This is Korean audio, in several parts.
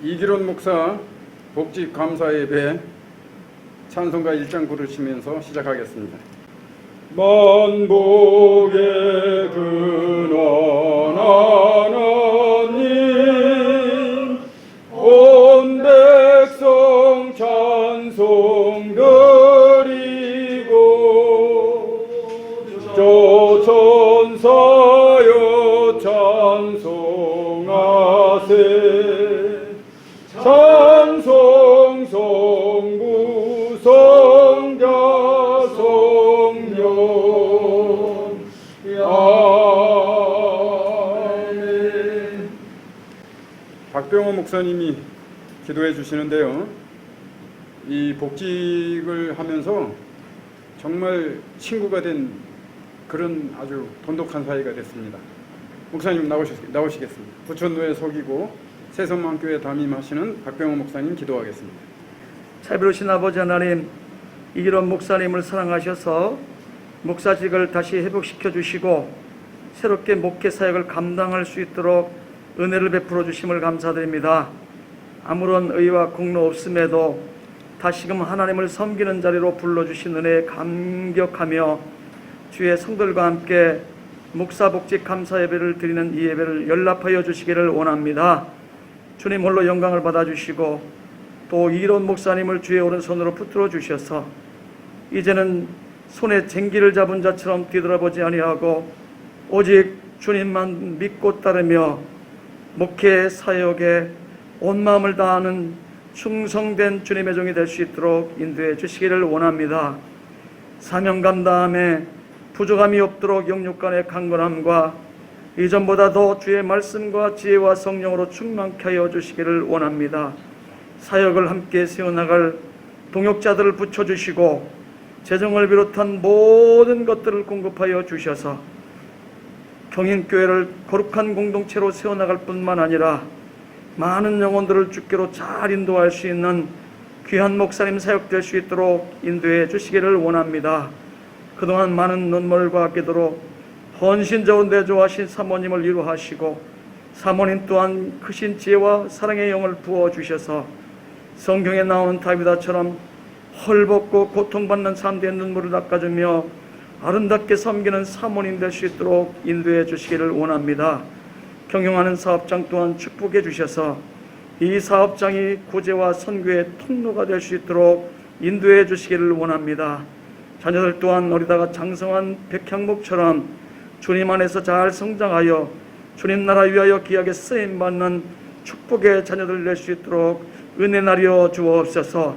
이기론 목사 복직 감사 예배 찬송가 1장 부르시면서 시작하겠습니다. 만복의 근원 하나님 온 백성 찬송 드리고 저 천사여 찬송하세 찬송 성부 성자 성령 아멘. 박병호 목사님이 기도해 주시는데요, 이 복직을 하면서 정말 친구가 된 그런 아주 돈독한 사이가 됐습니다. 목사님 나오시겠습니다. 부천노에 속이고 새성만교회 담임하시는 박병호 목사님 기도하겠습니다. 자비로우신 아버지 하나님, 이기론 목사님을 사랑하셔서 목사직을 다시 회복시켜 주시고 새롭게 목회 사역을 감당할 수 있도록 은혜를 베풀어 주심을 감사드립니다. 아무런 의와 공로 없음에도 다시금 하나님을 섬기는 자리로 불러주신 은혜에 감격하며 주의 성들과 함께 목사 복직 감사 예배를 드리는 이 예배를 연락하여 주시기를 원합니다. 주님 홀로 영광을 받아주시고 또 이기론 목사님을 주의 오른손으로 붙들어 주셔서 이제는 손에 쟁기를 잡은 자처럼 뒤돌아보지 아니하고 오직 주님만 믿고 따르며 목회 사역에 온 마음을 다하는 충성된 주님의 종이 될 수 있도록 인도해 주시기를 원합니다. 사명 감당함에 부족함이 없도록 영육간의 강건함과 이전보다 더 주의 말씀과 지혜와 성령으로 충만케 하여 주시기를 원합니다. 사역을 함께 세워나갈 동역자들을 붙여주시고 재정을 비롯한 모든 것들을 공급하여 주셔서 경인교회를 거룩한 공동체로 세워나갈 뿐만 아니라 많은 영혼들을 주께로 잘 인도할 수 있는 귀한 목사님 사역될 수 있도록 인도해 주시기를 원합니다. 그동안 많은 눈물과 기도로 헌신적으로 내조하신 사모님을 위로하시고 사모님 또한 크신 지혜와 사랑의 영을 부어주셔서 성경에 나오는 다비다처럼 헐벗고 고통받는 사람들의 눈물을 닦아주며 아름답게 섬기는 사모님 될 수 있도록 인도해 주시기를 원합니다. 경영하는 사업장 또한 축복해 주셔서 이 사업장이 구제와 선교의 통로가 될 수 있도록 인도해 주시기를 원합니다. 자녀들 또한 어리다가 장성한 백향목처럼 주님 안에서 잘 성장하여 주님 나라 위하여 귀하게 쓰임받는 축복의 자녀들 낼 수 있도록 은혜 나려 주옵소서.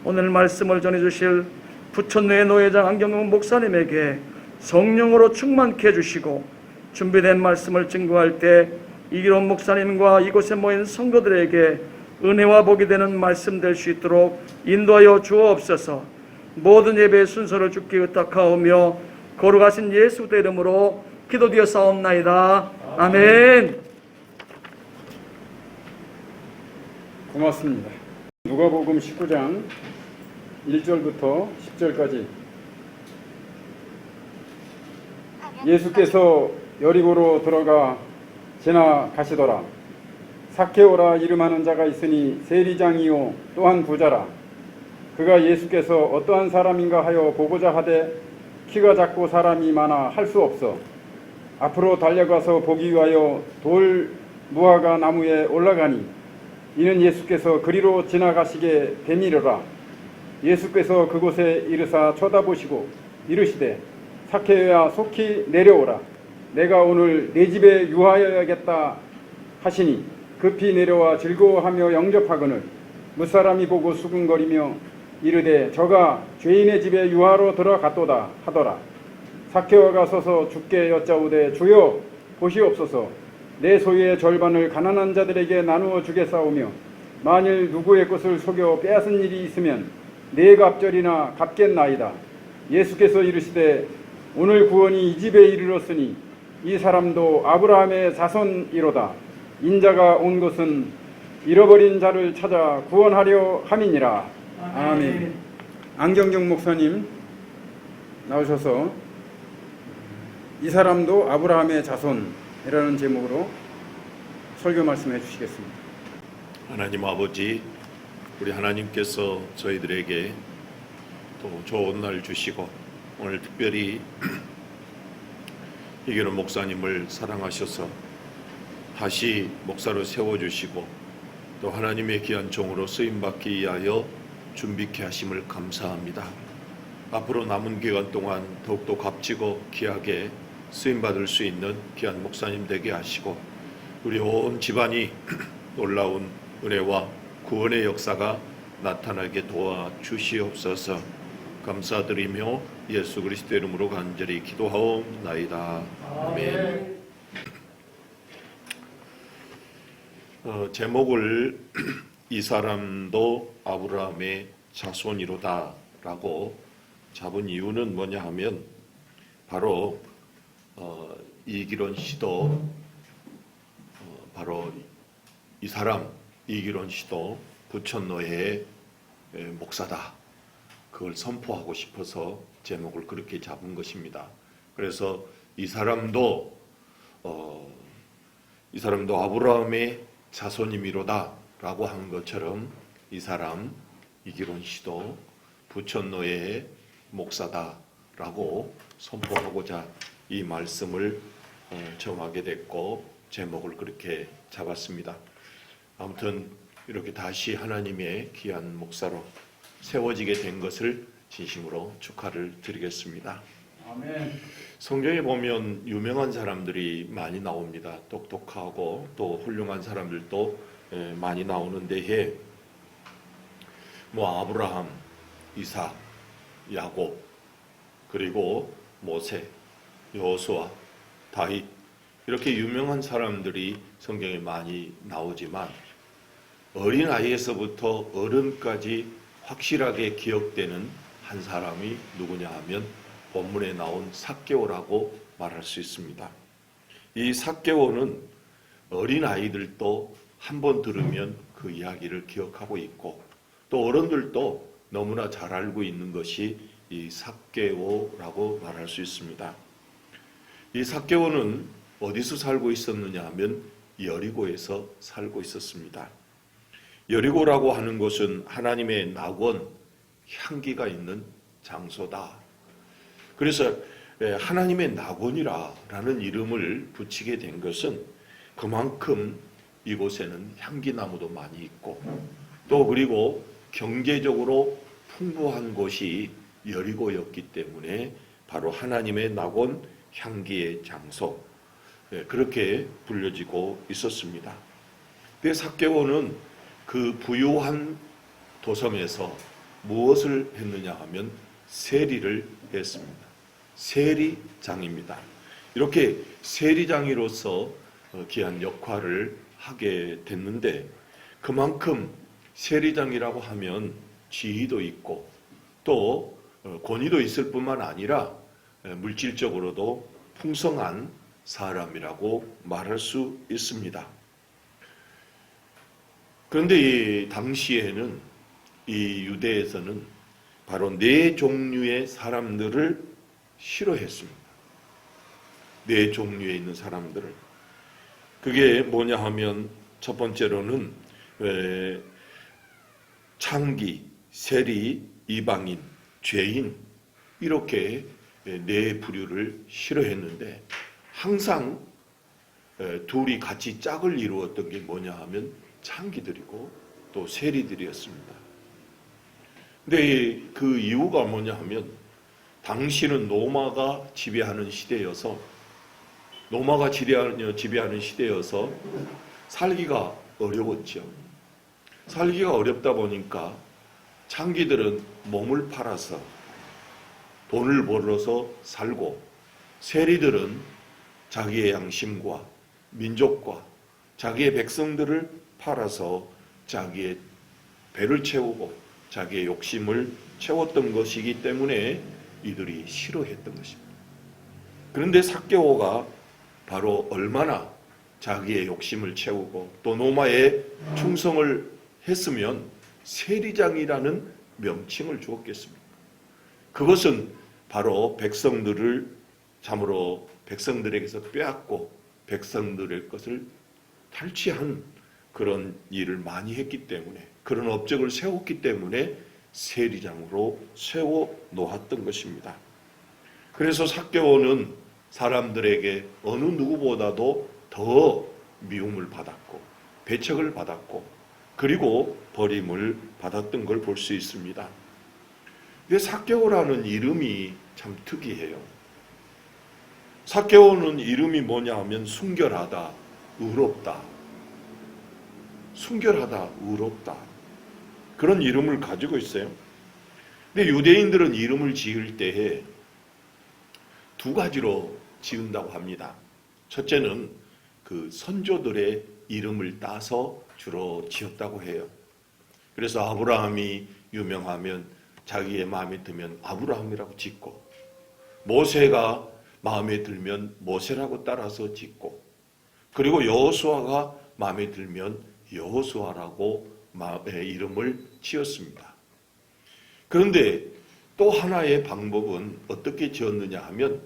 오늘 말씀을 전해주실 부천노회 노회장 안경근 목사님에게 성령으로 충만케 해주시고 준비된 말씀을 증거할 때 이기론 목사님과 이곳에 모인 성도들에게 은혜와 복이 되는 말씀 될 수 있도록 인도하여 주옵소서. 모든 예배의 순서를 주께 의탁하오며 거룩하신 예수 그리스도의 이름으로 기도드렸사옵나이다. 아멘. 고맙습니다. 누가복음 19장 1절부터 10절까지 예수께서 여리고로 들어가 지나가시더라. 삭개오라 이름하는 자가 있으니 세리장이요 또한 부자라. 그가 예수께서 어떠한 사람인가 하여 보고자 하되 키가 작고 사람이 많아 할 수 없어 앞으로 달려가서 보기 위하여 돌 무화과 나무에 올라가니 이는 예수께서 그리로 지나가시게 되미르라. 예수께서 그곳에 이르사 쳐다보시고 이르시되 삭개오야 속히 내려오라. 내가 오늘 내 집에 유하여야겠다 하시니 급히 내려와 즐거워하며 영접하거늘 무사람이 보고 수군거리며 이르되 저가 죄인의 집에 유하로 들어갔도다 하더라. 삭개오가 서서 주께 여짜오되 주여 보시옵소서. 내 소유의 절반을 가난한 자들에게 나누어 주겠사오며 만일 누구의 것을 속여 빼앗은 일이 있으면 네 갑절이나 갚겠나이다. 예수께서 이르시되 오늘 구원이 이 집에 이르렀으니 이 사람도 아브라함의 자손이로다. 인자가 온 것은 잃어버린 자를 찾아 구원하려 함이니라. 아멘. 안경경 목사님 나오셔서 이 사람도 아브라함의 자손이라는 제목으로 설교 말씀해 주시겠습니다. 하나님 아버지, 우리 하나님께서 저희들에게 또 좋은 날 주시고 오늘 특별히 이기론 목사님을 사랑하셔서 다시 목사로 세워주시고 또 하나님의 귀한 종으로 쓰임받기 위하여 준비케 하심을 감사합니다. 앞으로 남은 기간 동안 더욱더 값지고 귀하게 쓰임받을 수 있는 귀한 목사님 되게 하시고 우리 온 집안이 놀라운 은혜와 구원의 역사가 나타나게 도와주시옵소서. 감사드리며 예수 그리스도 이름으로 간절히 기도하옵나이다. 아멘. 제목을 이 사람도 아브라함의 자손이로다 라고 잡은 이유는 뭐냐 하면 바로 이기론 씨도 바로 이 사람 이기론 씨도 부천노예의 목사다. 그걸 선포하고 싶어서 제목을 그렇게 잡은 것입니다. 그래서 이 사람도 아브라함의 자손이미로다 라고 한 것처럼 이 사람 이기론 씨도 부천노예의 목사다 라고 선포하고자 이 말씀을 정하게 됐고 제목을 그렇게 잡았습니다. 아무튼 이렇게 다시 하나님의 귀한 목사로 세워지게 된 것을 진심으로 축하를 드리겠습니다. 아멘. 성경에 보면 유명한 사람들이 많이 나옵니다. 똑똑하고 또 훌륭한 사람들도 많이 나오는데 아브라함, 이삭, 야곱, 그리고 모세, 여호수아, 다윗 이렇게 유명한 사람들이 성경에 많이 나오지만 어린아이에서부터 어른까지 확실하게 기억되는 한 사람이 누구냐 하면 본문에 나온 삭개오라고 말할 수 있습니다. 이 삭개오는 어린아이들도 한번 들으면 그 이야기를 기억하고 있고 또 어른들도 너무나 잘 알고 있는 것이 이 삭개오라고 말할 수 있습니다. 이 삭개오는 어디서 살고 있었느냐 하면 여리고에서 살고 있었습니다. 여리고라고 하는 곳은 하나님의 낙원, 향기가 있는 장소다. 그래서 하나님의 낙원이라는 이름을 붙이게 된 것은 그만큼 이곳에는 향기나무도 많이 있고 또 그리고 경제적으로 풍부한 곳이 여리고였기 때문에 바로 하나님의 낙원, 향기의 장소 그렇게 불려지고 있었습니다. 그 삭개오는 그 부유한 도성에서 무엇을 했느냐 하면 세리를 했습니다. 세리장입니다. 이렇게 세리장이로서 귀한 역할을 하게 됐는데 그만큼 세리장이라고 하면 지위도 있고 또 권위도 있을 뿐만 아니라 물질적으로도 풍성한 사람이라고 말할 수 있습니다. 그런데 이 당시에는 이 유대에서는 바로 네 종류의 사람들을 싫어했습니다. 네 종류에 있는 사람들을. 그게 뭐냐 하면 첫 번째로는 창기, 세리, 이방인, 죄인 이렇게 네 부류를 싫어했는데 항상 둘이 같이 짝을 이루었던 게 뭐냐 하면 창기들이고 또 세리들이었습니다. 근데 그 이유가 뭐냐 하면 당시는 노마가 지배하는 시대여서 살기가 어려웠죠. 살기가 어렵다 보니까 창기들은 몸을 팔아서 돈을 벌어서 살고 세리들은 자기의 양심과 민족과 자기의 백성들을 팔아서 자기의 배를 채우고 자기의 욕심을 채웠던 것이기 때문에 이들이 싫어했던 것입니다. 그런데 삭개오가 바로 얼마나 자기의 욕심을 채우고 또 노마에 충성을 했으면 세리장이라는 명칭을 주었겠습니까? 그것은 바로 백성들을 참으로 백성들에게서 빼앗고 백성들의 것을 탈취한 그런 일을 많이 했기 때문에, 그런 업적을 세웠기 때문에 세리장으로 세워 놓았던 것입니다. 그래서 삭개오는 사람들에게 어느 누구보다도 더 미움을 받았고 배척을 받았고 그리고 버림을 받았던 걸 볼 수 있습니다. 근데 삭개오라는 이름이 참 특이해요. 삭개오는 이름이 뭐냐 하면 순결하다, 의롭다. 순결하다, 의롭다. 그런 이름을 가지고 있어요. 근데 유대인들은 이름을 지을 때에 두 가지로 지은다고 합니다. 첫째는 그 선조들의 이름을 따서 주로 지었다고 해요. 그래서 아브라함이 유명하면 자기의 마음에 들면 아브라함이라고 짓고, 모세가 마음에 들면 모세라고 따라서 짓고, 그리고 여호수아가 마음에 들면 여호수아라고 이름을 지었습니다. 그런데 또 하나의 방법은 어떻게 지었느냐 하면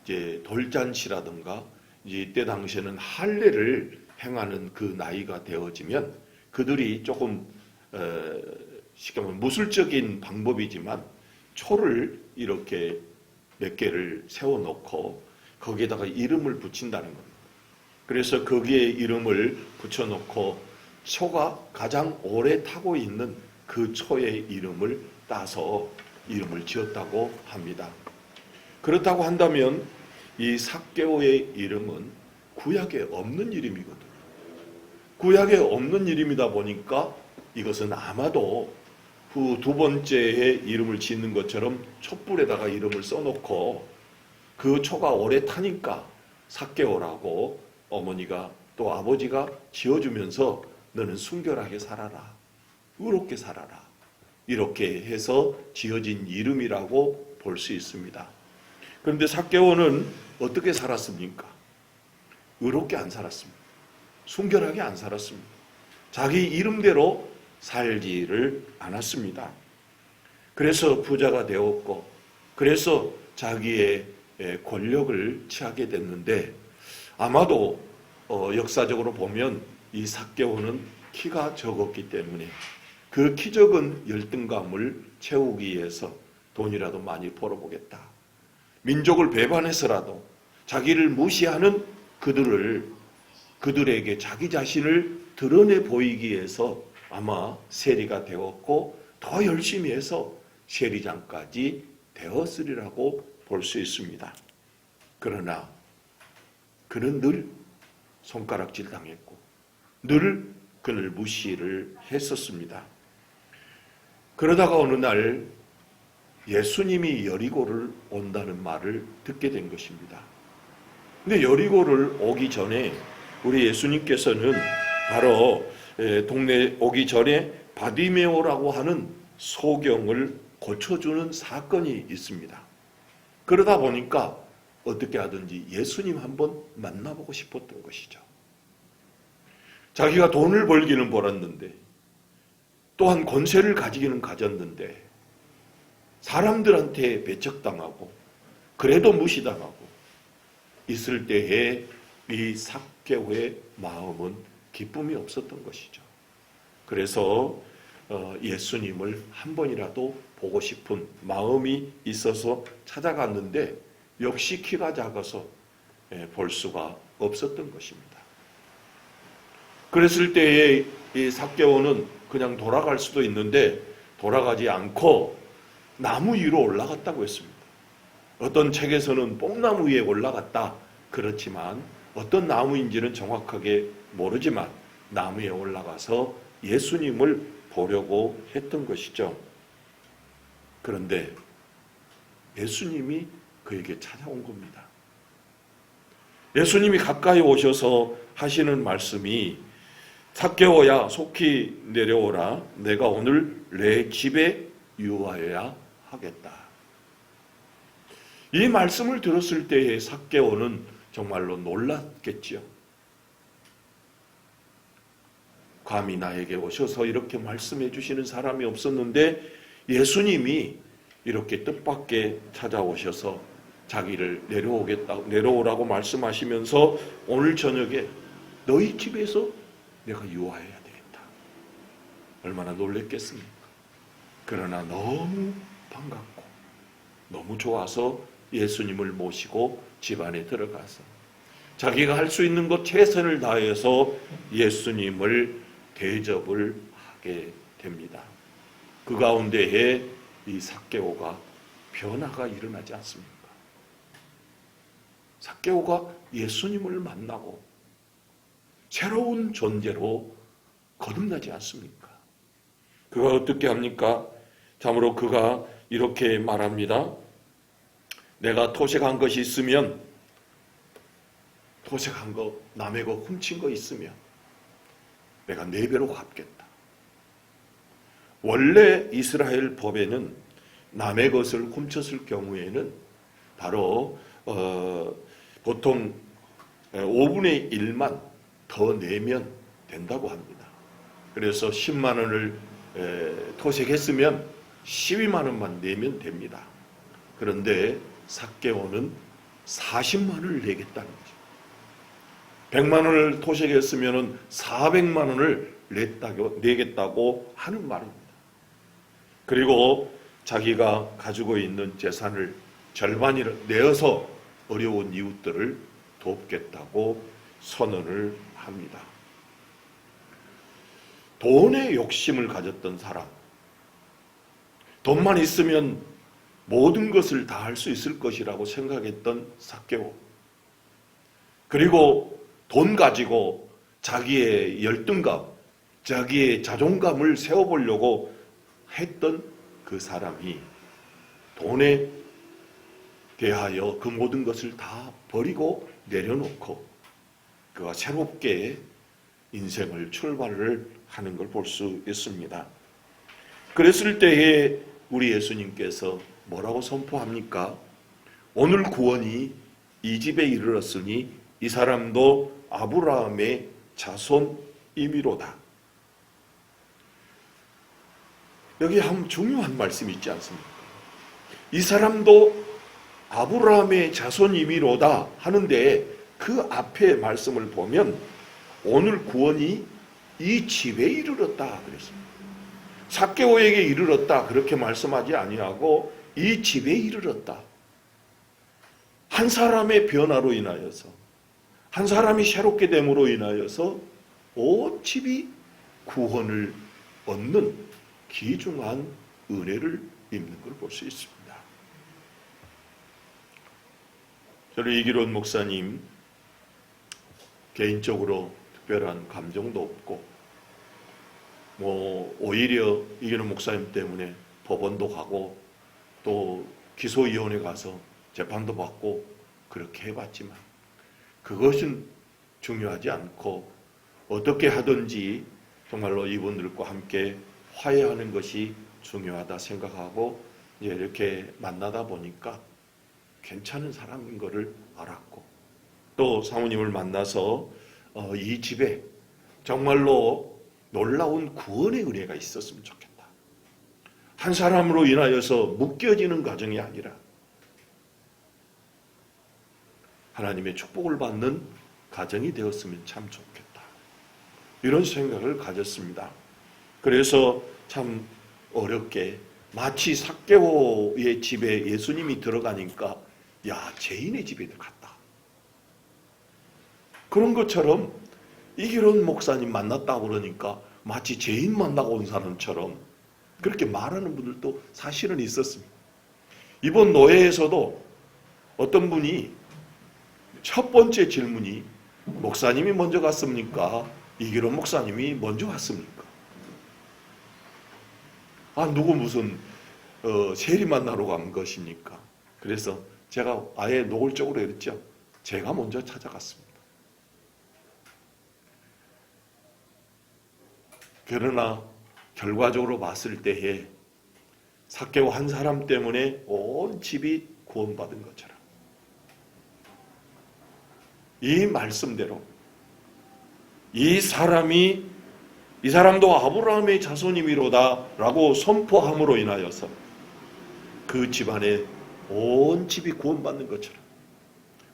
이제 돌잔치라든가 이때 당시에는 할례를 행하는 그 나이가 되어지면 그들이 조금 쉽게 말하면 무술적인 방법이지만 초를 이렇게 몇 개를 세워놓고 거기에다가 이름을 붙인다는 겁니다. 그래서 거기에 이름을 붙여놓고 초가 가장 오래 타고 있는 그 초의 이름을 따서 이름을 지었다고 합니다. 그렇다고 한다면 이 삭개오의 이름은 구약에 없는 이름이거든요. 구약에 없는 이름이다 보니까 이것은 아마도 그 두 번째의 이름을 짓는 것처럼 촛불에다가 이름을 써놓고 그 초가 오래 타니까 삭개오라고 어머니가 또 아버지가 지어주면서 너는 순결하게 살아라, 의롭게 살아라, 이렇게 해서 지어진 이름이라고 볼 수 있습니다. 그런데 삭개오는 어떻게 살았습니까? 의롭게 안 살았습니다. 순결하게 안 살았습니다. 자기 이름대로 살지를 않았습니다. 그래서 부자가 되었고, 그래서 자기의 권력을 취하게 됐는데, 아마도 역사적으로 보면 이 삭개오는 키가 적었기 때문에 그 키 적은 열등감을 채우기 위해서 돈이라도 많이 벌어보겠다, 민족을 배반해서라도 자기를 무시하는 그들에게 자기 자신을 드러내 보이기 위해서 아마 세리가 되었고 더 열심히 해서 세리장까지 되었으리라고 볼 수 있습니다. 그러나 그는 늘 손가락질 당했고 늘 그를 무시를 했었습니다. 그러다가 어느 날 예수님이 여리고를 온다는 말을 듣게 된 것입니다. 근데 여리고를 오기 전에 우리 예수님께서는 바로 동네 오기 전에 바디메오라고 하는 소경을 고쳐주는 사건이 있습니다. 그러다 보니까 어떻게 하든지 예수님 한번 만나보고 싶었던 것이죠. 자기가 돈을 벌기는 벌었는데 또한 권세를 가지기는 가졌는데 사람들한테 배척당하고 그래도 무시당하고 있을 때에 이 삭개오의 마음은 기쁨이 없었던 것이죠. 그래서 예수님을 한 번이라도 보고 싶은 마음이 있어서 찾아갔는데 역시 키가 작아서 볼 수가 없었던 것입니다. 그랬을 때에 이 삭개오는 그냥 돌아갈 수도 있는데 돌아가지 않고 나무 위로 올라갔다고 했습니다. 어떤 책에서는 뽕나무 위에 올라갔다 그렇지만 어떤 나무인지는 정확하게 모르지만 나무에 올라가서 예수님을 보려고 했던 것이죠. 그런데 예수님이 그에게 찾아온 겁니다. 예수님이 가까이 오셔서 하시는 말씀이 삭개오야 속히 내려오라, 내가 오늘 내 집에 유하여야 하겠다. 이 말씀을 들었을 때에 삭개오는 정말로 놀랐겠지요. 감히 나에게 오셔서 이렇게 말씀해 주시는 사람이 없었는데 예수님이 이렇게 뜻밖에 찾아오셔서 자기를 내려오라고 말씀하시면서 오늘 저녁에 너희 집에서 내가 유하해야 되겠다. 얼마나 놀랬겠습니까? 그러나 너무 반갑고 너무 좋아서 예수님을 모시고 집안에 들어가서 자기가 할 수 있는 것 최선을 다해서 예수님을 대접을 하게 됩니다. 그 가운데에 이 삭개오가 변화가 일어나지 않습니까? 삭개오가 예수님을 만나고 새로운 존재로 거듭나지 않습니까? 그가 어떻게 합니까? 참으로 그가 이렇게 말합니다. 내가 토색한 것이 있으면, 토색한 거, 남의 거 훔친 거 있으면 내가 4배로 갚겠다. 원래 이스라엘 법에는 남의 것을 훔쳤을 경우에는 바로 보통 5분의 1만 더 내면 된다고 합니다. 그래서 10만 원을 토색했으면 12만 원만 내면 됩니다. 그런데 삭개오는 40만 원을 내겠다는 거죠. 100만 원을 토색했으면 400만 원을 내겠다고 하는 말입니다. 그리고 자기가 가지고 있는 재산을 절반을 내어서 어려운 이웃들을 돕겠다고 선언을 합니다. 돈에 욕심을 가졌던 사람, 돈만 있으면 모든 것을 다 할 수 있을 것이라고 생각했던 삭개오, 그리고 돈 가지고 자기의 열등감, 자기의 자존감을 세워보려고 했던 그 사람이 돈에 대하여 그 모든 것을 다 버리고 내려놓고 그가 새롭게 인생을 출발을 하는 걸 볼 수 있습니다. 그랬을 때에 우리 예수님께서 뭐라고 선포합니까? 오늘 구원이 이 집에 이르렀으니 이 사람도 아브라함의 자손이미로다. 여기 한 중요한 말씀이 있지 않습니까? 이 사람도 아브라함의 자손이미로다 하는데 그 앞에 말씀을 보면 오늘 구원이 이 집에 이르렀다 그랬습니다. 삭개오에게 이르렀다 그렇게 말씀하지 아니하고 이 집에 이르렀다. 한 사람의 변화로 인하여서, 한 사람이 새롭게 됨으로 인하여서 온 집이 구원을 얻는 귀중한 은혜를 입는 걸 볼 수 있습니다. 저는 이기론 목사님 개인적으로 특별한 감정도 없고 오히려 이기론 목사님 때문에 법원도 가고 또 기소위원회 가서 재판도 받고 그렇게 해봤지만 그것은 중요하지 않고 어떻게 하든지 정말로 이분들과 함께 화해하는 것이 중요하다 생각하고 이렇게 만나다 보니까 괜찮은 사람인 것을 알았고 또 사모님을 만나서 이 집에 정말로 놀라운 구원의 은혜가 있었으면 좋겠다. 한 사람으로 인하여서 묶여지는 가정이 아니라 하나님의 축복을 받는 가정이 되었으면 참 좋겠다. 이런 생각을 가졌습니다. 그래서 참 어렵게 마치 삭개오의 집에 예수님이 들어가니까 야, 죄인의 집에 갔다. 그런 것처럼 이기론 목사님 만났다고 그러니까 마치 죄인 만나고 온 사람처럼 그렇게 말하는 분들도 사실은 있었습니다. 이번 노예에서도 어떤 분이 첫 번째 질문이 목사님이 먼저 갔습니까? 이기론 목사님이 먼저 왔습니까? 누구 무슨 세리 만나러 간 것입니까? 그래서 제가 아예 노골적으로 했죠. 제가 먼저 찾아갔습니다. 그러나 결과적으로 봤을 때에 삭개오 한 사람 때문에 온 집이 구원받은 것처럼 이 말씀대로 이 사람도 아브라함의 자손이미로다 라고 선포함으로 인하여서 그 집안에 온 집이 구원받는 것처럼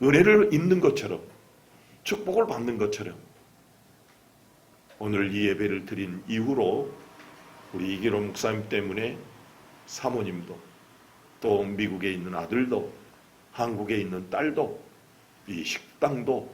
은혜를 입는 것처럼 축복을 받는 것처럼 오늘 이 예배를 드린 이후로 우리 이기론 목사님 때문에 사모님도 또 미국에 있는 아들도 한국에 있는 딸도 이 식당도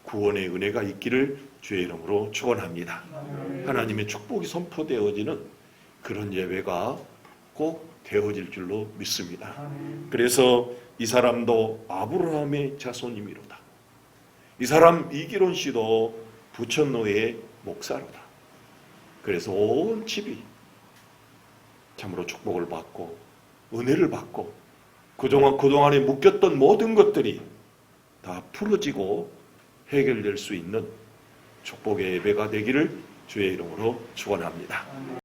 구원의 은혜가 있기를 주의 이름으로 축원합니다. 하나님의 축복이 선포되어지는 그런 예배가 꼭 되어질 줄로 믿습니다. 그래서 이 사람도 아브라함의 자손이미로다. 이 사람 이기론 씨도 부천노예의 목사로다. 그래서 온 집이 참으로 축복을 받고 은혜를 받고 그동안에 묶였던 모든 것들이 다 풀어지고 해결될 수 있는 축복의 예배가 되기를 주의 이름으로 축원합니다.